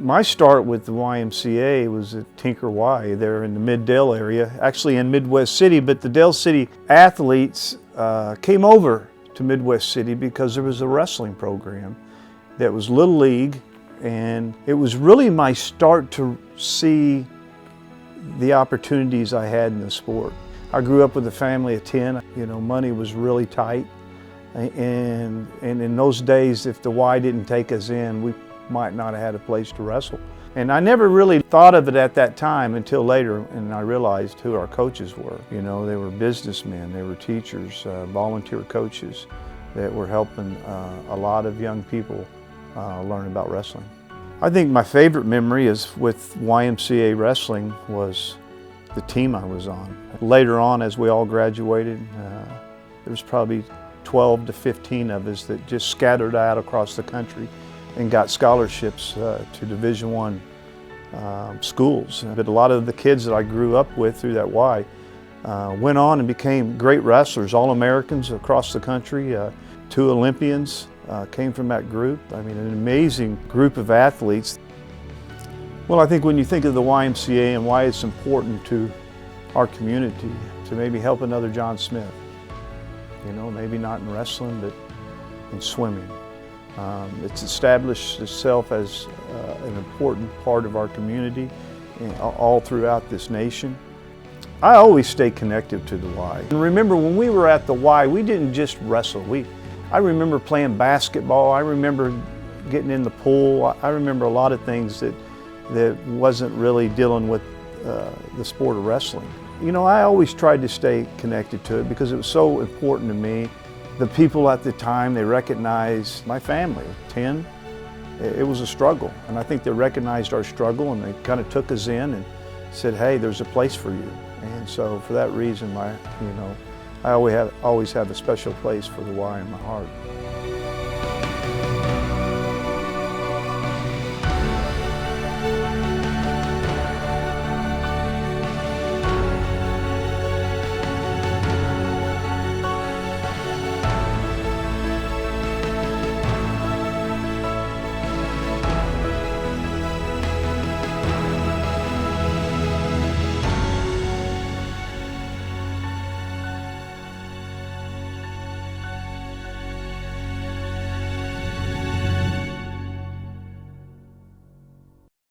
My start with the YMCA was at Tinker Y there in the Mid-Dale area, actually in Midwest City, but the Dale City athletes came over to Midwest City because there was a wrestling program that was Little League, and it was really my start to see the opportunities I had in the sport. I grew up with a family of 10. You know, money was really tight, and in those days, if the Y didn't take us in, we might not have had a place to wrestle. And I never really thought of it at that time until later, and I realized who our coaches were. You know, they were businessmen, they were teachers, volunteer coaches that were helping a lot of young people learn about wrestling. I think my favorite memory is with YMCA wrestling was the team I was on. Later on, as we all graduated, there was probably 12 to 15 of us that just scattered out across the country and got scholarships to Division I schools. But a lot of the kids that I grew up with through that Y went on and became great wrestlers, All-Americans across the country. 2 Olympians came from that group. I mean, an amazing group of athletes. Well, I think when you think of the YMCA and why it's important to our community, to maybe help another John Smith, you know, maybe not in wrestling, but in swimming. It's established itself as an important part of our community all throughout this nation. I always stay connected to the Y. And remember, when we were at the Y, we didn't just wrestle. I remember playing basketball. I remember getting in the pool. I remember a lot of things that wasn't really dealing with the sport of wrestling. You know, I always tried to stay connected to it because it was so important to me. The people at the time, they recognized my family, 10. It was a struggle, and I think they recognized our struggle, and they kind of took us in and said, hey, there's a place for you. And so for that reason, I always have a special place for the Y in my heart.